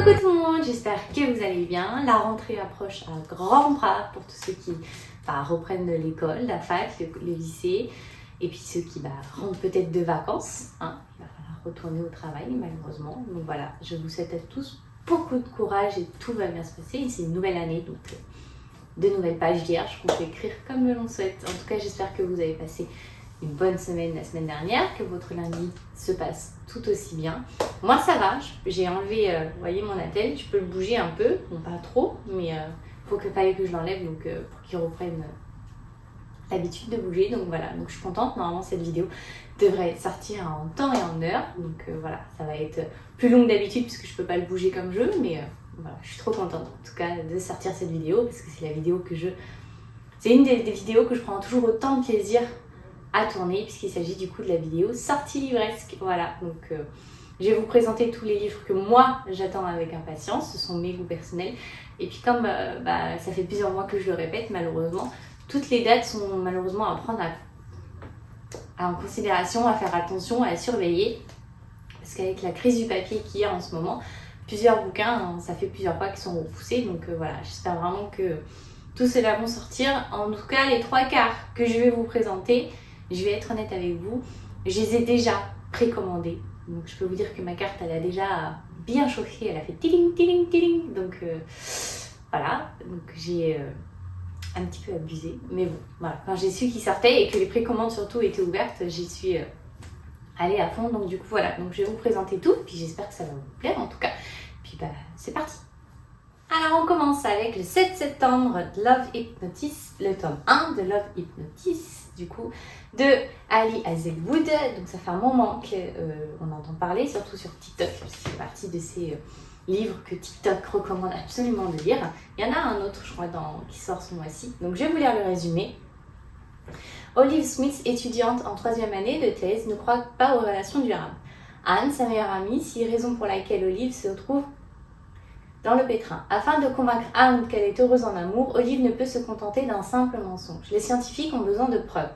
Coucou tout le monde, j'espère que vous allez bien. La rentrée approche à grands pas pour tous ceux qui reprennent l'école, la fac, le lycée, et puis ceux qui rentrent peut-être de vacances. Il va falloir retourner au travail malheureusement. Donc voilà, je vous souhaite à tous beaucoup de courage et tout va bien se passer. C'est une nouvelle année, donc de nouvelles pages vierges qu'on peut écrire comme l'on souhaite. En tout cas, j'espère que vous avez passé une bonne semaine la semaine dernière, que votre lundi se passe tout aussi bien. Moi ça va, j'ai enlevé, vous voyez mon attel, je peux le bouger un peu, bon pas trop, mais fallait que je l'enlève donc pour qu'il reprenne l'habitude de bouger. Donc voilà, donc je suis contente, normalement cette vidéo devrait sortir en temps et en heure. Donc voilà, ça va être plus long que d'habitude puisque je peux pas le bouger comme je veux, mais voilà, je suis trop contente en tout cas de sortir cette vidéo parce que c'est la vidéo que c'est une des vidéos que je prends toujours autant de plaisir à tourner puisqu'il s'agit du coup de la vidéo sortie livresque. Voilà, donc je vais vous présenter tous les livres que moi j'attends avec impatience, ce sont mes goûts personnels. Et puis comme ça fait plusieurs mois que je le répète, malheureusement, toutes les dates sont malheureusement à prendre en considération, à faire attention, à surveiller. Parce qu'avec la crise du papier qu'il y a en ce moment, plusieurs bouquins, ça fait plusieurs fois qu'ils sont repoussés. Donc voilà, j'espère vraiment que tous ceux-là vont sortir. En tout cas, les 3/4 que je vais vous présenter, je vais être honnête avec vous, je les ai déjà précommandés. Donc je peux vous dire que ma carte, elle a déjà bien chauffé, elle a fait tiling, tiling, tiling. Donc voilà, donc j'ai un petit peu abusé. Mais bon, voilà, quand j'ai su qu'ils sortaient et que les précommandes surtout étaient ouvertes, j'y suis allée à fond. Donc du coup voilà, donc je vais vous présenter tout, puis j'espère que ça va vous plaire en tout cas. Puis c'est parti. Alors on commence avec le 7 septembre, Love Hypnosis, le tome 1 de Love Hypnosis, du coup, de Ali Hazelwood. Donc ça fait un moment qu'on entend parler, surtout sur TikTok. C'est partie de ces livres que TikTok recommande absolument de lire. Il y en a un autre, je crois, qui sort ce mois-ci. Donc je vais vous lire le résumé. Olive Smith, étudiante en 3e année de thèse, ne croit pas aux relations durables. Anne, sa meilleure amie, si raison pour laquelle Olive se trouve dans le pétrin. Afin de convaincre Anne qu'elle est heureuse en amour, Olive ne peut se contenter d'un simple mensonge. Les scientifiques ont besoin de preuves.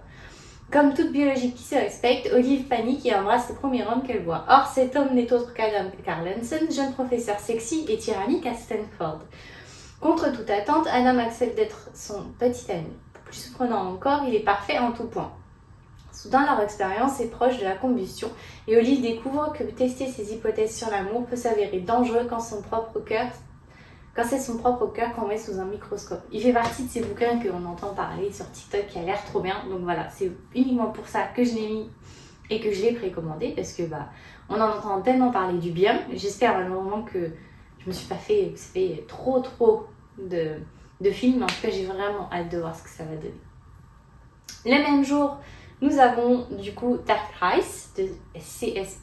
Comme toute biologique qui se respecte, Olive panique et embrasse le premier homme qu'elle voit. Or, cet homme n'est autre qu'Adam Carlenson, jeune professeur sexy et tyrannique à Stanford. Contre toute attente, Adam accepte d'être son petit ami. Plus surprenant encore, il est parfait en tout point. Soudain, leur expérience est proche de la combustion et Olive découvre que tester ses hypothèses sur l'amour peut s'avérer dangereux quand c'est son propre cœur qu'on met sous un microscope. Il fait partie de ces bouquins qu'on entend parler sur TikTok qui a l'air trop bien. Donc voilà, c'est uniquement pour ça que je l'ai mis et que je l'ai précommandé parce que on en entend tellement parler du bien. J'espère vraiment que je me suis pas fait trop de films. En tout cas, j'ai vraiment hâte de voir ce que ça va donner. Le même jour, nous avons du coup Dark Rise de C.S.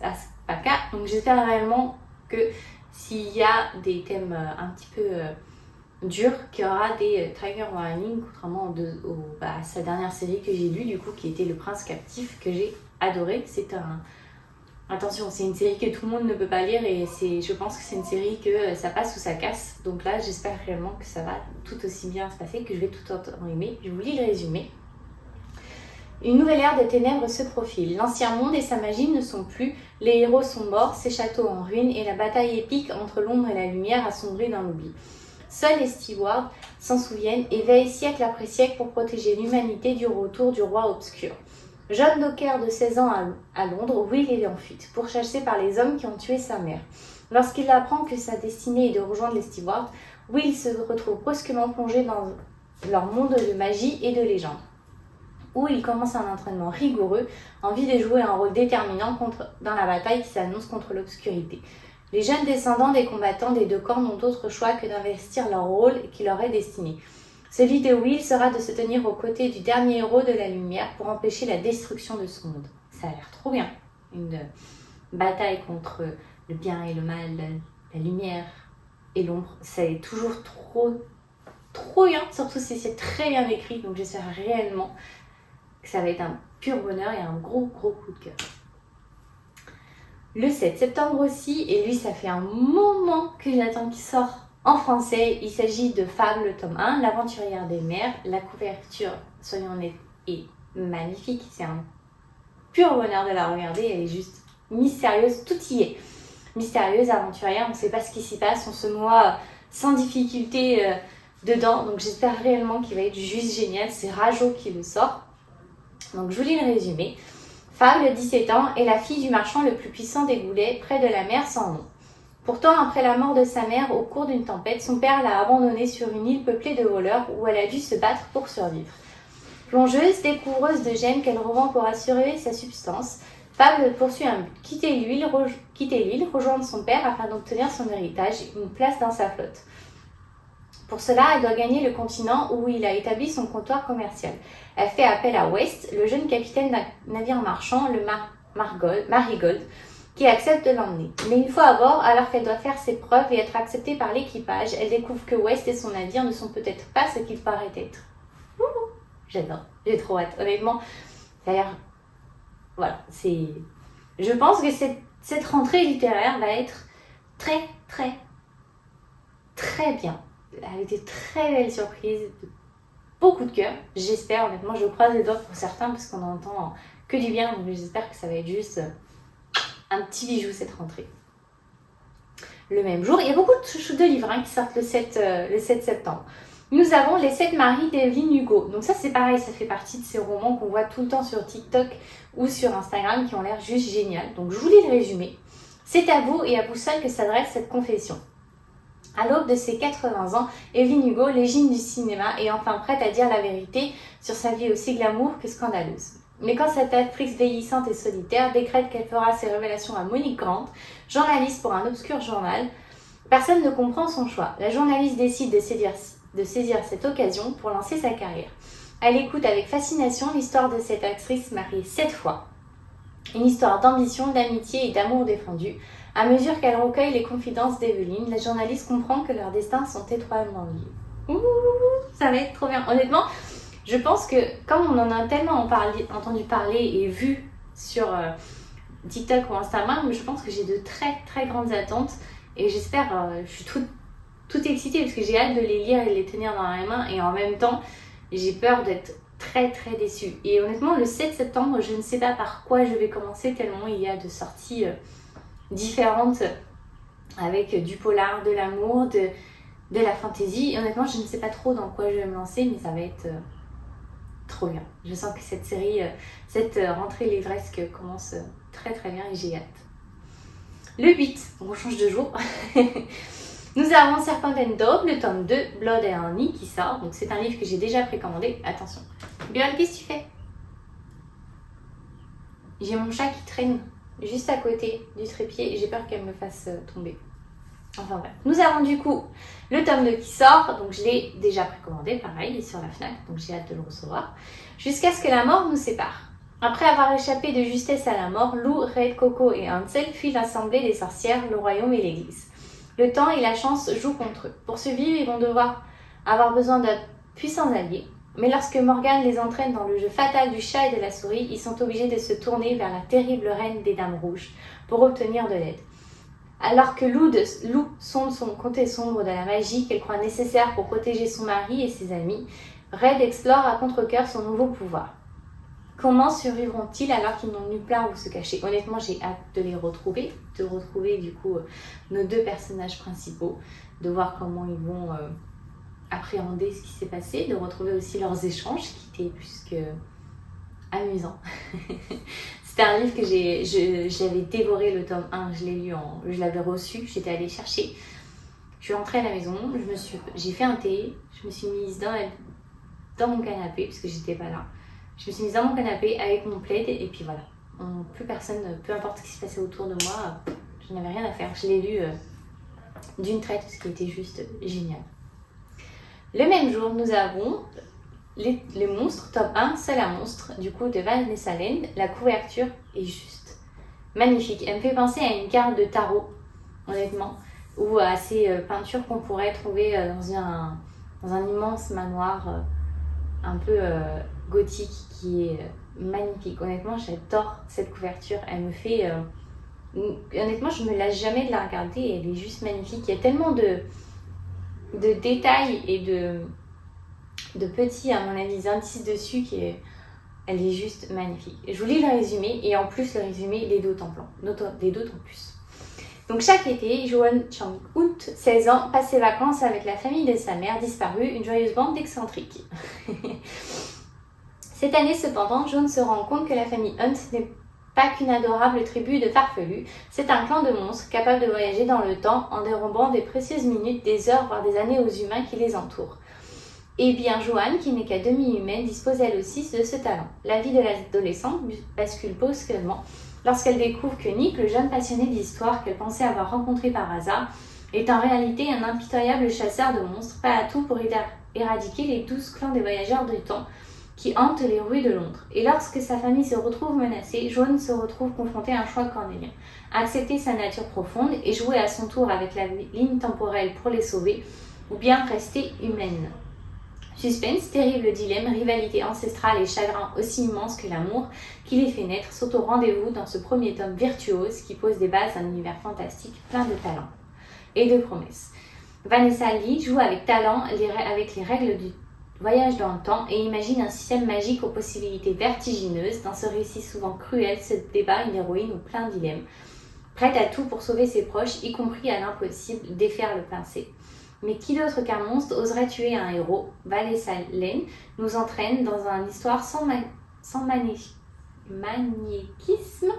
Packer. Donc j'espère réellement que s'il y a des thèmes un petit peu durs, qu'il y aura des trigger warnings, contrairement à sa dernière série que j'ai lue, du coup, qui était Le Prince Captif, que j'ai adoré. Attention, c'est une série que tout le monde ne peut pas lire et je pense que c'est une série que ça passe ou ça casse. Donc là, j'espère réellement que ça va tout aussi bien se passer, que je vais tout autant aimer. Je vous lis le résumé. Une nouvelle ère des ténèbres se profile. L'ancien monde et sa magie ne sont plus, les héros sont morts, ses châteaux en ruine et la bataille épique entre l'ombre et la lumière a sombré dans l'oubli. Seuls les stewards s'en souviennent et veillent siècle après siècle pour protéger l'humanité du retour du roi obscur. Jeune docker de 16 ans à Londres, Will est en fuite, pourchassé par les hommes qui ont tué sa mère. Lorsqu'il apprend que sa destinée est de rejoindre les stewards, Will se retrouve brusquement plongé dans leur monde de magie et de légende, où il commence un entraînement rigoureux, en vue de jouer un rôle déterminant dans la bataille qui s'annonce contre l'obscurité. Les jeunes descendants des combattants des deux camps n'ont d'autre choix que d'investir leur rôle qui leur est destiné. Celui de Will sera de se tenir aux côtés du dernier héros de la lumière pour empêcher la destruction de ce monde. Ça a l'air trop bien. Une bataille contre le bien et le mal, la lumière et l'ombre. C'est toujours trop bien, surtout si c'est très bien écrit. Donc j'espère réellement que ça va être un pur bonheur et un gros coup de cœur. Le 7 septembre aussi, et lui ça fait un moment que j'attends qu'il sorte en français. Il s'agit de Fable, tome 1, L'aventurière des mers. La couverture, soyons honnêtes, est magnifique. C'est un pur bonheur de la regarder, elle est juste mystérieuse, tout y est. mystérieuse, aventurière. On ne sait pas ce qui s'y passe, on se noie sans difficulté dedans. Donc j'espère réellement qu'il va être juste génial. C'est Rajo qui le sort. Donc je vous lis le résumé. Fable, 17 ans, est la fille du marchand le plus puissant des Goulets, près de la mer sans nom. Pourtant, après la mort de sa mère au cours d'une tempête, son père l'a abandonnée sur une île peuplée de voleurs où elle a dû se battre pour survivre. Plongeuse, découvreuse de gemmes qu'elle revend pour assurer sa subsistance, Fable poursuit un but, quitter l'île, rejoindre son père afin d'obtenir son héritage, une place dans sa flotte. Pour cela, elle doit gagner le continent où il a établi son comptoir commercial. Elle fait appel à West, le jeune capitaine d'un navire marchand, le Marigold, qui accepte de l'emmener. Mais une fois à bord, alors qu'elle doit faire ses preuves et être acceptée par l'équipage, elle découvre que West et son navire ne sont peut-être pas ce qu'ils paraissent être. J'adore, j'ai trop hâte. Honnêtement, ça a l'air... Voilà, c'est... Je pense que cette rentrée littéraire va être très, très, très bien. Avec des très belles surprises, beaucoup de cœur, j'espère. Honnêtement, je croise les doigts pour certains parce qu'on entend que du bien, donc j'espère que ça va être juste un petit bijou cette rentrée. Le même jour, il y a beaucoup de livres qui sortent le 7 septembre. Nous avons Les 7 maris d'Evelyn Hugo. Donc ça c'est pareil, ça fait partie de ces romans qu'on voit tout le temps sur TikTok ou sur Instagram qui ont l'air juste génial. Donc je vous lis le résumé. C'est à vous et à vous seul que s'adresse cette confession. À l'aube de ses 80 ans, Evelyn Hugo, légende du cinéma, est enfin prête à dire la vérité sur sa vie aussi glamour que scandaleuse. Mais quand cette actrice vieillissante et solitaire décrète qu'elle fera ses révélations à Monique Grant, journaliste pour un obscur journal, personne ne comprend son choix. La journaliste décide de saisir cette occasion pour lancer sa carrière. Elle écoute avec fascination l'histoire de cette actrice mariée 7 fois. Une histoire d'ambition, d'amitié et d'amour défendu. À mesure qu'elle recueille les confidences d'Evelyn, la journaliste comprend que leurs destins sont étroitement liés. Ouh, ça va être trop bien. Honnêtement, je pense que comme on en a tellement entendu parler et vu sur TikTok ou Instagram, je pense que j'ai de très très grandes attentes et j'espère, je suis toute excitée parce que j'ai hâte de les lire et de les tenir dans les mains et en même temps, j'ai peur d'être très très déçue. Et honnêtement, le 7 septembre, je ne sais pas par quoi je vais commencer tellement il y a de sorties différentes avec du polar, de l'amour, de la fantaisie. Et honnêtement, je ne sais pas trop dans quoi je vais me lancer, mais ça va être trop bien. Je sens que cette série, cette rentrée livresque commence très très bien et j'ai hâte. Le 8, on change de jour. Nous avons Serpent and Dog, le tome 2, Blood and Honey, qui sort. Donc c'est un livre que j'ai déjà précommandé. Attention. Girl, qu'est-ce que tu fais? J'ai mon chat qui traîne juste à côté du trépied et j'ai peur qu'elle me fasse tomber. Enfin bref. Nous avons du coup le tome 2 qui sort. Donc je l'ai déjà précommandé, pareil, il est sur la Fnac. Donc j'ai hâte de le recevoir. Jusqu'à ce que la mort nous sépare. Après avoir échappé de justesse à la mort, Lou, Red, Coco et Hansel fuient l'assemblée des sorcières, le royaume et l'église. Le temps et la chance jouent contre eux. Pour survivre, ils vont devoir avoir besoin de puissants alliés. Mais lorsque Morgane les entraîne dans le jeu fatal du chat et de la souris, ils sont obligés de se tourner vers la terrible reine des Dames Rouges pour obtenir de l'aide. Alors que Lou sonde son côté sombre de la magie qu'elle croit nécessaire pour protéger son mari et ses amis, Red explore à contre-cœur son nouveau pouvoir. Comment survivront-ils alors qu'ils n'ont nulle part où se cacher? Honnêtement, j'ai hâte de les retrouver, de retrouver du coup nos deux personnages principaux, de voir comment ils vont appréhender ce qui s'est passé, de retrouver aussi leurs échanges qui étaient plus que amusants. C'était un livre que j'avais dévoré le tome 1, je l'avais reçu, j'étais allée chercher. Je suis rentrée à la maison, j'ai fait un thé, je me suis mise dans mon canapé parce que j'étais pas là. Je me suis mise dans mon canapé avec mon plaid et puis voilà. Plus personne, peu importe ce qui se passait autour de moi, je n'avais rien à faire. Je l'ai lu d'une traite, ce qui était juste génial. Le même jour, nous avons les monstres, tome 1, Seul un monstre, du coup de Vanessa Land. La couverture est juste magnifique. Elle me fait penser à une carte de tarot, honnêtement, ou à ces peintures qu'on pourrait trouver dans un immense manoir un peu gothique qui est magnifique. Honnêtement, j'adore cette couverture. Elle me fait... honnêtement, je me lasse jamais de la regarder. Elle est juste magnifique. Il y a tellement de détails et de petits, à mon avis, indices dessus elle est juste magnifique. Je vous lis le résumé et en plus le résumé, les deux temps plus. Donc chaque été, Joan Chang-hoot, 16 ans, passe ses vacances avec la famille de sa mère disparue, une joyeuse bande d'excentriques. Cette année cependant, Joan se rend compte que la famille Hunt n'est pas qu'une adorable tribu de farfelus, c'est un clan de monstres capable de voyager dans le temps en dérobant des précieuses minutes, des heures, voire des années aux humains qui les entourent. Et bien Joan, qui n'est qu'à demi humaine, dispose elle aussi de ce talent. La vie de l'adolescente bascule brusquement lorsqu'elle découvre que Nick, le jeune passionné d'histoire qu'elle pensait avoir rencontré par hasard, est en réalité un impitoyable chasseur de monstres, prêt à tout pour éradiquer les 12 clans des voyageurs du temps qui hantent les rues de Londres. Et lorsque sa famille se retrouve menacée, Joan se retrouve confrontée à un choix cornélien. Accepter sa nature profonde et jouer à son tour avec la ligne temporelle pour les sauver, ou bien rester humaine. Suspense, terrible dilemme, rivalité ancestrale et chagrin aussi immense que l'amour qui les fait naître sont au rendez-vous dans ce premier tome virtuose qui pose des bases d'un univers fantastique plein de talent et de promesses. Vanessa Lee joue avec talent avec les règles du voyage dans le temps et imagine un système magique aux possibilités vertigineuses. Dans ce récit souvent cruel se débat une héroïne au plein dilemme, prête à tout pour sauver ses proches, y compris à l'impossible, défaire le pincé. Mais qui d'autre qu'un monstre oserait tuer un héros? Vanessa Lee nous entraîne dans une histoire sans magnétisme,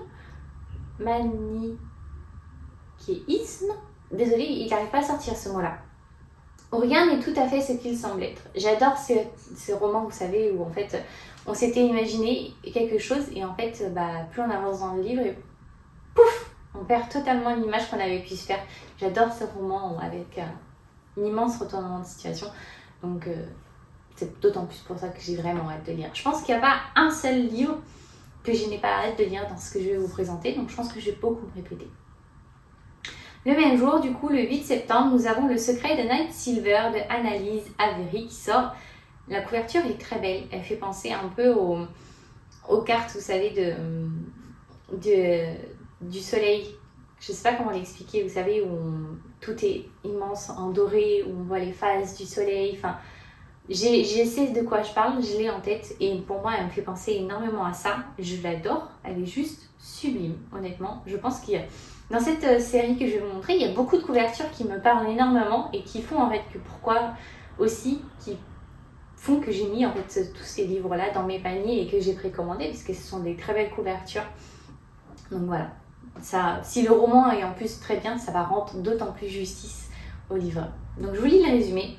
désolée, il n'arrive pas à sortir ce mot-là. Où rien n'est tout à fait ce qu'il semble être. J'adore ce roman, vous savez, où en fait on s'était imaginé quelque chose et en fait plus on avance dans le livre et pouf, on perd totalement l'image qu'on avait pu se faire. J'adore ce roman avec un immense retournement de situation, donc c'est d'autant plus pour ça que j'ai vraiment hâte de lire. Je pense qu'il n'y a pas un seul livre que je n'ai pas hâte de lire dans ce que je vais vous présenter, donc je pense que je vais beaucoup me répéter. Le même jour, du coup, le 8 septembre, nous avons Le secret de Night Silver de Annalise Avery qui sort. La couverture est très belle. Elle fait penser un peu aux cartes, vous savez, du soleil. Je ne sais pas comment l'expliquer, vous savez, où tout est immense en doré, où on voit les phases du soleil. Enfin, je sais de quoi je parle, je l'ai en tête. Et pour moi, elle me fait penser énormément à ça. Je l'adore. Elle est juste sublime, honnêtement. Je pense qu'il y a... Dans cette série que je vais vous montrer, il y a beaucoup de couvertures qui me parlent énormément et qui font en fait que qui font que j'ai mis en fait tous ces livres-là dans mes paniers et que j'ai précommandé puisque ce sont des très belles couvertures. Donc voilà, ça, si le roman est en plus très bien, ça va rendre d'autant plus justice au livre. Donc je vous lis le résumé.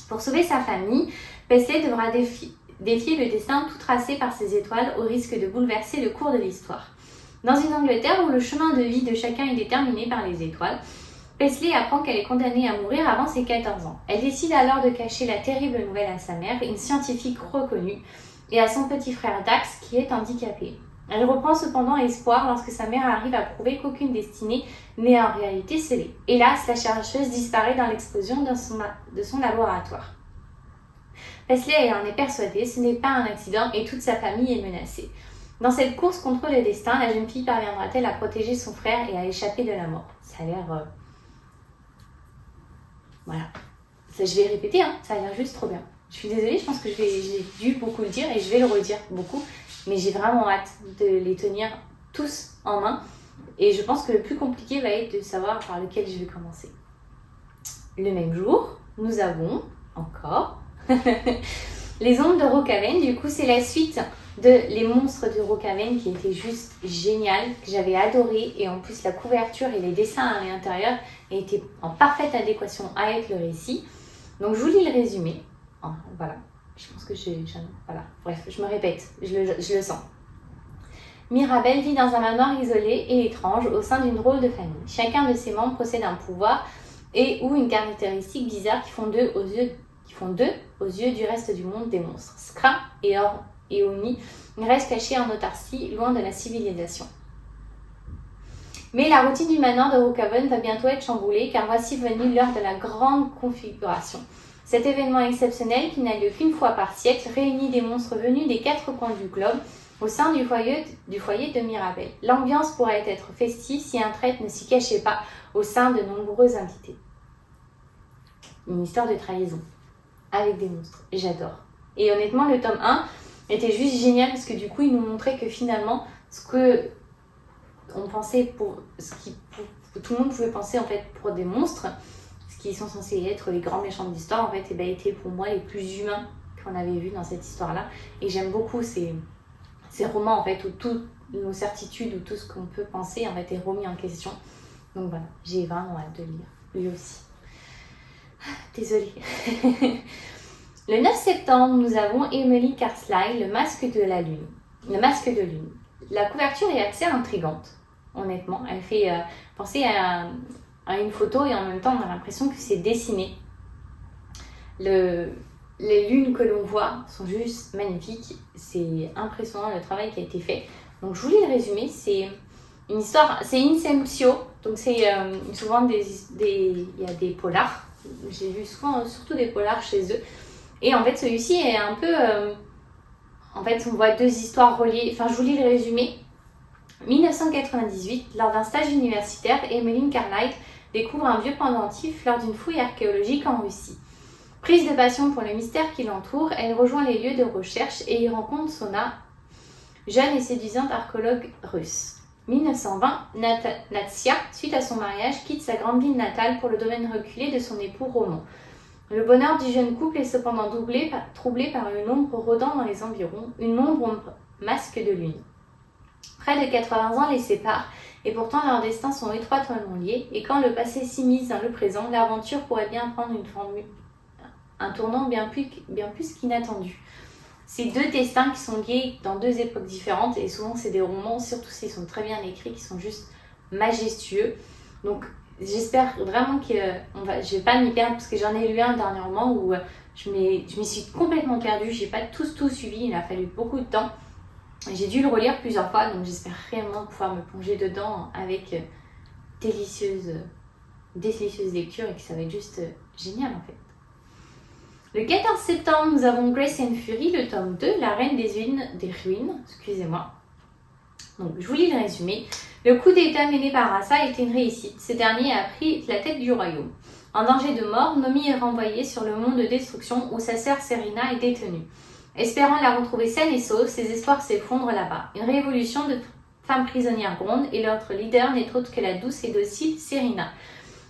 Pour sauver sa famille, Paisley devra défier le destin tout tracé par ses étoiles au risque de bouleverser le cours de l'histoire. Dans une Angleterre où le chemin de vie de chacun est déterminé par les étoiles, Paisley apprend qu'elle est condamnée à mourir avant ses 14 ans. Elle décide alors de cacher la terrible nouvelle à sa mère, une scientifique reconnue, et à son petit frère Dax qui est handicapé. Elle reprend cependant espoir lorsque sa mère arrive à prouver qu'aucune destinée n'est en réalité scellée. Hélas, la chercheuse disparaît dans l'explosion de son laboratoire. Paisley en est persuadée, ce n'est pas un accident et toute sa famille est menacée. Dans cette course contre le destin, la jeune fille parviendra-t-elle à protéger son frère et à échapper de la mort? Ça a l'air... Voilà. Ça, je vais répéter, hein, ça a l'air juste trop bien. Je suis désolée, je pense que j'ai dû beaucoup le dire et je vais le redire beaucoup. Mais j'ai vraiment hâte de les tenir tous en main. Et je pense que le plus compliqué va être de savoir par lequel je vais commencer. Le même jour, nous avons encore Les Ombres de Rookhaven. Du coup, c'est la suite de Les Monstres de Rookhaven qui était juste génial, que j'avais adoré. Et en plus, la couverture et les dessins à l'intérieur étaient en parfaite adéquation avec le récit. Donc, je vous lis le résumé. Oh, voilà. Je pense que voilà. Bref, je me répète, je le sens. Mirabelle vit dans un manoir isolé et étrange au sein d'une drôle de famille. Chacun de ses membres possède un pouvoir et ou une caractéristique bizarre qui font d'eux aux yeux du reste du monde des monstres. Scrat et Oni restent cachés en autarcie, loin de la civilisation. Mais la routine du manoir de Rookhaven va bientôt être chamboulée car voici venue l'heure de la grande configuration. Cet événement exceptionnel, qui n'a lieu qu'une fois par siècle, réunit des monstres venus des 4 coins du globe au sein du foyer de Mirabelle. L'ambiance pourrait être festive si un traître ne s'y cachait pas au sein de nombreux invités. Une histoire de trahison avec des monstres. J'adore. Et honnêtement, le tome 1 était juste génial parce que du coup, il nous montrait que finalement, ce on pensait tout le monde pouvait penser en fait pour des monstres, ce qui sont censés être les grands méchants de l'histoire, en fait, et ben, étaient pour moi les plus humains qu'on avait vus dans cette histoire-là. Et j'aime beaucoup ces romans en fait où toutes nos certitudes ou tout ce qu'on peut penser en fait est remis en question. Donc voilà, j'ai vraiment hâte de lire, lui aussi. Désolée. Le 9 septembre, nous avons Emily Carlisle, Le Masque de la Lune. Le Masque de Lune. La couverture est assez intrigante, honnêtement. Elle fait penser à une photo et en même temps, on a l'impression que c'est dessiné. Les lunes que l'on voit sont juste magnifiques. C'est impressionnant le travail qui a été fait. Donc, je vous lis le résumé. C'est une histoire, c'est Inceptio. Donc, c'est souvent il y a des polars. J'ai vu souvent, surtout des polars chez eux. Et en fait, celui-ci est un peu... en fait, on voit deux histoires reliées. Enfin, je vous lis le résumé. 1998, lors d'un stage universitaire, Emmeline Carlisle découvre un vieux pendentif lors d'une fouille archéologique en Russie. Prise de passion pour le mystère qui l'entoure, elle rejoint les lieux de recherche et y rencontre Sona, jeune et séduisante archéologue russe. 1920, Natsia, suite à son mariage, quitte sa grande ville natale pour le domaine reculé de son époux Roman. Le bonheur du jeune couple est cependant troublé par une ombre rôdant dans les environs, une ombre masque de lune. Près de 80 ans les séparent, et pourtant leurs destins sont étroitement liés, et quand le passé s'immisce dans le présent, l'aventure pourrait bien prendre un tournant bien plus qu'inattendu. C'est deux destins qui sont liés dans deux époques différentes, et souvent c'est des romans, surtout s'ils sont très bien écrits, qui sont juste majestueux. Donc j'espère vraiment que je vais pas m'y perdre, parce que j'en ai lu un dernièrement où je m'y suis complètement perdue, j'ai pas tout suivi, il a fallu beaucoup de temps. J'ai dû le relire plusieurs fois, donc j'espère réellement pouvoir me plonger dedans avec délicieuse lecture et que ça va être juste génial en fait. Le 14 septembre, nous avons Grace and Fury, le tome 2, La Reine des Ruines, excusez-moi. Donc, je vous lis le résumé. Le coup d'état mené par Asa était une réussite. Ce dernier a pris la tête du royaume. En danger de mort, Nomi est renvoyée sur le monde de destruction où sa sœur Serena est détenue. Espérant la retrouver saine et sauve, ses espoirs s'effondrent là-bas. Une révolution de femmes prisonnières gronde et leur leader n'est autre que la douce et docile Serena.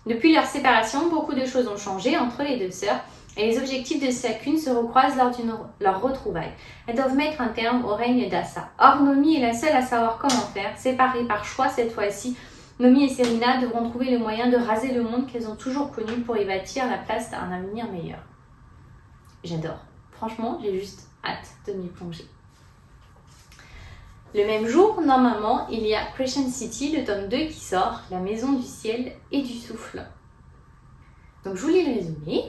Depuis leur séparation, beaucoup de choses ont changé entre les deux sœurs et les objectifs de chacune se recroisent lors de leur retrouvaille. Elles doivent mettre un terme au règne d'Asa. Or, Nomi est la seule à savoir comment faire. Séparées par choix cette fois-ci, Nomi et Serena devront trouver le moyen de raser le monde qu'elles ont toujours connu pour y bâtir la place d'un avenir meilleur. J'adore. Franchement, j'ai juste hâte de m'y plonger. Le même jour, normalement, il y a Crescent City, le tome 2 qui sort, La Maison du Ciel et du Souffle. Donc je vous lis le résumé.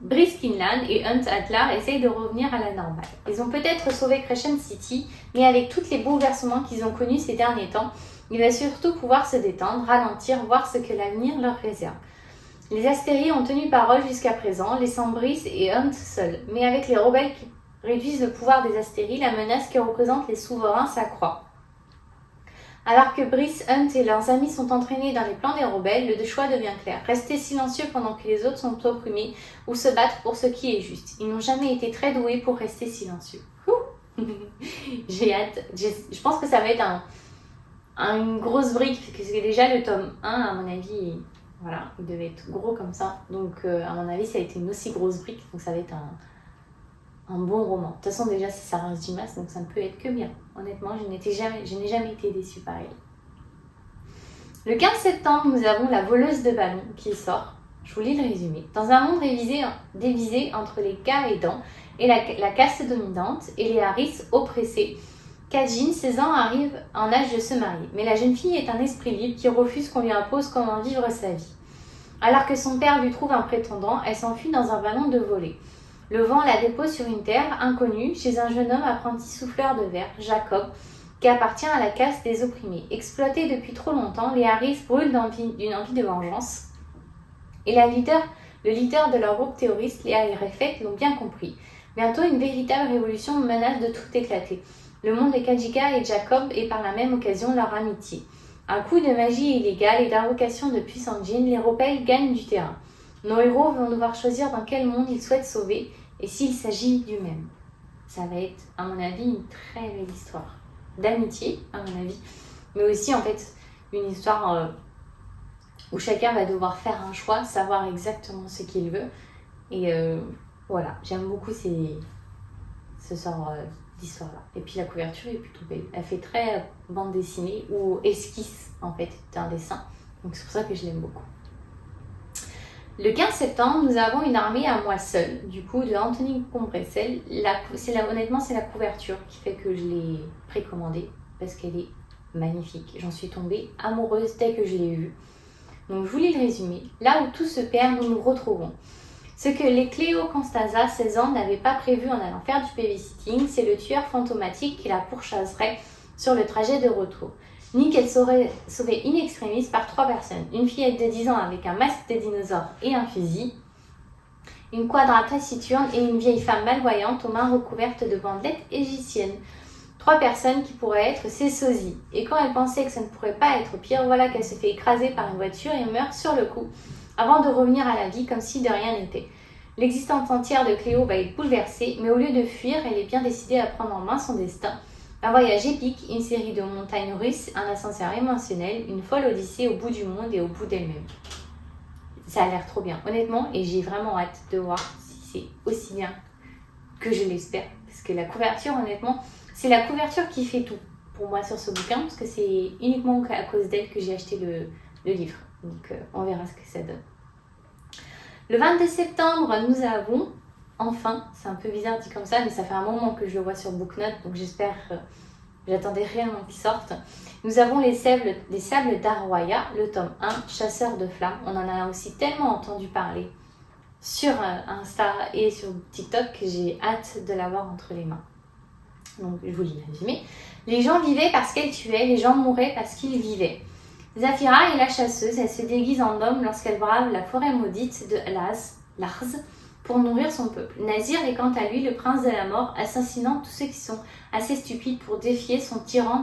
Brice Kinlan et Hunt Atlar essayent de revenir à la normale. Ils ont peut-être sauvé Crescent City, mais avec tous les bouleversements qu'ils ont connus ces derniers temps, il va surtout pouvoir se détendre, ralentir, voir ce que l'avenir leur réserve. Les Astéries ont tenu parole jusqu'à présent, laissant Brice et Hunt seuls. Mais avec les rebelles qui réduisent le pouvoir des Astéries, la menace que représentent les souverains s'accroît. Alors que Brice, Hunt et leurs amis sont entraînés dans les plans des rebelles, le choix devient clair. Rester silencieux pendant que les autres sont opprimés ou se battre pour ce qui est juste. Ils n'ont jamais été très doués pour rester silencieux. J'ai hâte. Je pense que ça va être une grosse brique, parce que déjà le tome 1, à mon avis, voilà, il devait être gros comme ça. Donc à mon avis, ça a été une aussi grosse brique, donc ça va être un bon roman. De toute façon, déjà, c'est Sarah Dumas, donc ça ne peut être que bien. Honnêtement, je n'ai jamais été déçue par elle. Le 15 septembre, nous avons La Voleuse de ballons qui sort. Je vous lis le résumé. Dans un monde divisé entre les Kaedans et la caste dominante et les Harris oppressés, Kajin, 16 ans, arrive en âge de se marier. Mais la jeune fille est un esprit libre qui refuse qu'on lui impose comment vivre sa vie. Alors que son père lui trouve un prétendant, elle s'enfuit dans un ballon de volée. Le vent la dépose sur une terre inconnue chez un jeune homme apprenti souffleur de verre, Jacob, qui appartient à la caste des opprimés. Exploités depuis trop longtemps, les Harris brûlent d'une envie de vengeance. Et le leader de leur groupe terroriste, les Harifek, l'ont bien compris. Bientôt, une véritable révolution menace de tout éclater. Le monde de Kajika et Jacob et par la même occasion leur amitié. Un coup de magie illégale et d'invocation de puissants djinns, les rebelles gagnent du terrain. Nos héros vont devoir choisir dans quel monde ils souhaitent sauver et s'il s'agit du même. Ça va être, à mon avis, une très belle histoire d'amitié, à mon avis. Mais aussi, en fait, une histoire où chacun va devoir faire un choix, savoir exactement ce qu'il veut. Et voilà, j'aime beaucoup ce genre d'histoire-là. Et puis la couverture est plutôt belle. Elle fait très bande dessinée ou esquisse en fait d'un dessin. Donc c'est pour ça que je l'aime beaucoup. Le 15 septembre, nous avons une armée à moi seule, du coup, de Anthony Combressel. Honnêtement, c'est la couverture qui fait que je l'ai précommandée parce qu'elle est magnifique. J'en suis tombée amoureuse dès que je l'ai vue. Donc je vous lis le résumé. Là où tout se perd, nous nous retrouvons. Ce que les Cléo Constanza, 16 ans, n'avaient pas prévu en allant faire du babysitting, c'est le tueur fantomatique qui la pourchasserait sur le trajet de retour. Nick, elle serait sauvée in extremis par 3 personnes. Une fillette de 10 ans avec un masque de dinosaure et un fusil, une quadra taciturne et une vieille femme malvoyante aux mains recouvertes de bandelettes égyptiennes. 3 personnes qui pourraient être ses sosies. Et quand elle pensait que ça ne pourrait pas être pire, voilà qu'elle se fait écraser par une voiture et meurt sur le coup, avant de revenir à la vie comme si de rien n'était. L'existence entière de Cléo va être bouleversée, mais au lieu de fuir, elle est bien décidée à prendre en main son destin. Un voyage épique, une série de montagnes russes, un ascenseur émotionnel, une folle odyssée au bout du monde et au bout d'elle-même. Ça a l'air trop bien, honnêtement, et j'ai vraiment hâte de voir si c'est aussi bien que je l'espère. Parce que la couverture, honnêtement, c'est la couverture qui fait tout pour moi sur ce bouquin, parce que c'est uniquement à cause d'elle que j'ai acheté le livre. Donc on verra ce que ça donne. Le 22 septembre, nous avons, enfin, c'est un peu bizarre dit comme ça, mais ça fait un moment que je le vois sur Booknote, donc j'espère, j'attendais réellement qu'il sorte. Nous avons les Sables d'Arwaya, le tome 1, Chasseur de flammes. On en a aussi tellement entendu parler sur Insta et sur TikTok que j'ai hâte de l'avoir entre les mains. Donc je vous lis le résumé. Les gens vivaient parce qu'elles tuaient, les gens mouraient parce qu'ils vivaient. Zafira est la chasseuse, elle se déguise en homme lorsqu'elle brave la forêt maudite de Lars pour nourrir son peuple. Nazir est quant à lui le prince de la mort, assassinant tous ceux qui sont assez stupides pour défier son tyran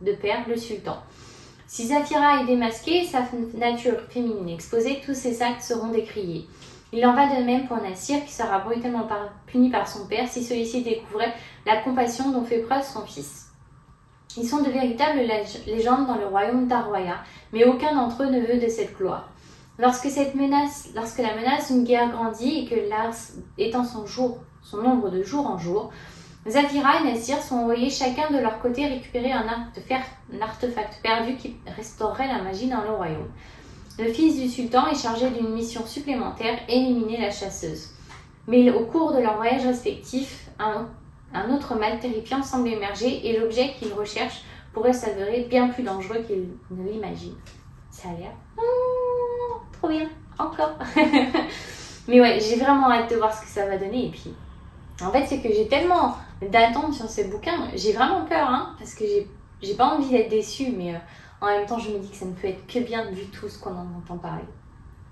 de père, le sultan. Si Zafira est démasquée, sa nature féminine exposée, tous ses actes seront décriés. Il en va de même pour Nassir, qui sera brutalement puni par son père si celui-ci découvrait la compassion dont fait preuve son fils. Ils sont de véritables légendes dans le royaume d'Arwaya, mais aucun d'entre eux ne veut de cette gloire. Lorsque la menace d'une guerre grandit et que Lars étend son nombre de jour en jour, Zafira et Nassir sont envoyés chacun de leur côté récupérer un artefact perdu qui restaurerait la magie dans le royaume. Le fils du sultan est chargé d'une mission supplémentaire, éliminer la chasseuse. Mais au cours de leur voyage respectif, un autre mal terrifiant semble émerger et l'objet qu'il recherche pourrait s'avérer bien plus dangereux qu'il ne l'imagine. Ça a l'air trop bien, encore. Mais ouais, j'ai vraiment hâte de voir ce que ça va donner. Et puis, en fait, c'est que j'ai tellement d'attentes sur ce bouquin. J'ai vraiment peur, hein, parce que j'ai pas envie d'être déçue, mais en même temps, je me dis que ça ne peut être que bien du tout ce qu'on en entend parler.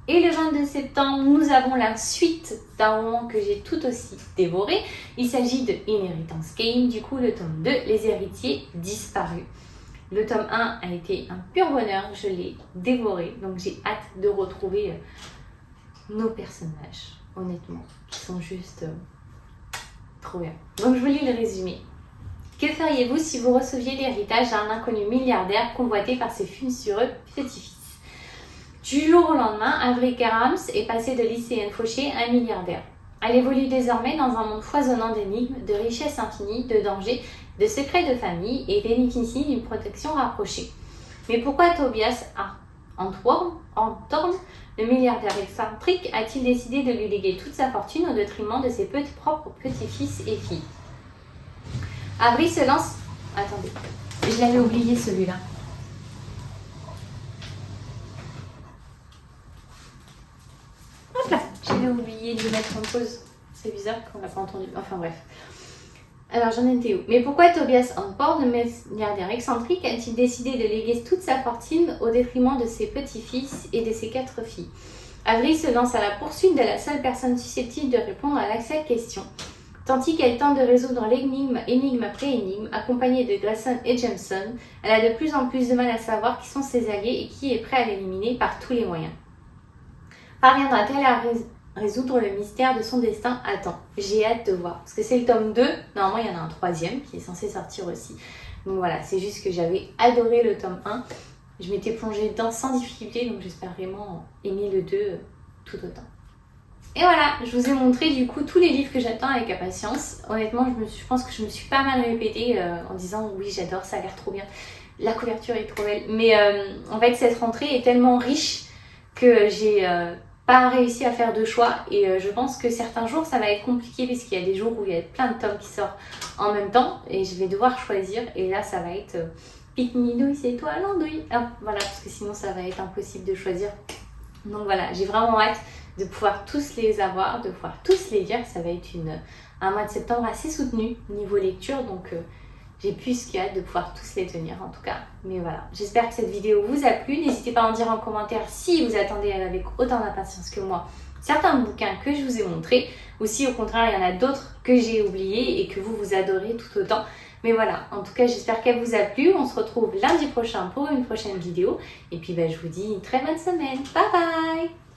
Et le 22 septembre, nous avons la suite d'un roman que j'ai tout aussi dévoré. Il s'agit de Inheritance Game, du coup le tome 2, Les héritiers disparus. Le tome 1 a été un pur bonheur, je l'ai dévoré, donc j'ai hâte de retrouver nos personnages, honnêtement, qui sont juste trop bien. Donc je vous lis le résumé. Que feriez-vous si vous receviez l'héritage d'un inconnu milliardaire convoité par ses funsureux petits-fils? Du jour au lendemain, Avery Carams est passée de lycéenne fauchée à milliardaire. Elle évolue désormais dans un monde foisonnant d'énigmes, de richesses infinies, de dangers, de secrets de famille et bénéficie d'une protection rapprochée. Mais pourquoi Tobias Anthorn, le milliardaire excentrique, a-t-il décidé de lui léguer toute sa fortune au détriment de ses propres petits-fils et filles? Avery se lance... Attendez, je l'avais oublié celui-là. Hop là, j'avais oublié de le mettre en pause. C'est bizarre qu'on l'a pas entendu. Enfin bref. Alors j'en étais où? Mais pourquoi Tobias Anthorn, le milliardaire excentrique, a-t-il décidé de léguer toute sa fortune au détriment de ses petits-fils et de ses 4 filles? Avery se lance à la poursuite de la seule personne susceptible de répondre à cette question. Tandis qu'elle tente de résoudre énigme après énigme, accompagnée de Grayson et Jameson, elle a de plus en plus de mal à savoir qui sont ses alliés et qui est prêt à l'éliminer par tous les moyens. Parviendra-t-elle à résoudre le mystère de son destin? Attends, j'ai hâte de voir. Parce que c'est le tome 2, normalement il y en a un 3e qui est censé sortir aussi. Donc voilà, c'est juste que j'avais adoré le tome 1 je m'étais plongée dedans sans difficulté, donc j'espère vraiment aimer le 2 tout autant. Et voilà, je vous ai montré du coup tous les livres que j'attends avec impatience. Honnêtement, je pense que je me suis pas mal répétée en disant oui, j'adore, ça a l'air trop bien, la couverture est trop belle. Mais en fait, cette rentrée est tellement riche que j'ai pas réussi à faire de choix. Et je pense que certains jours, ça va être compliqué parce qu'il y a des jours où il y a plein de tomes qui sortent en même temps et je vais devoir choisir. Et là, ça va être pique-nidouille, c'est toi l'andouille. Voilà, parce que sinon, ça va être impossible de choisir. Donc voilà, j'ai vraiment hâte de pouvoir tous les avoir, de pouvoir tous les lire. Ça va être un mois de septembre assez soutenu niveau lecture, donc j'ai plus qu'hâte de pouvoir tous les tenir en tout cas. Mais voilà, j'espère que cette vidéo vous a plu. N'hésitez pas à en dire en commentaire si vous attendez avec autant d'impatience que moi certains bouquins que je vous ai montrés, ou si au contraire il y en a d'autres que j'ai oubliés et que vous adorez tout autant. Mais voilà, en tout cas j'espère qu'elle vous a plu. On se retrouve lundi prochain pour une prochaine vidéo. Et puis je vous dis une très bonne semaine. Bye bye!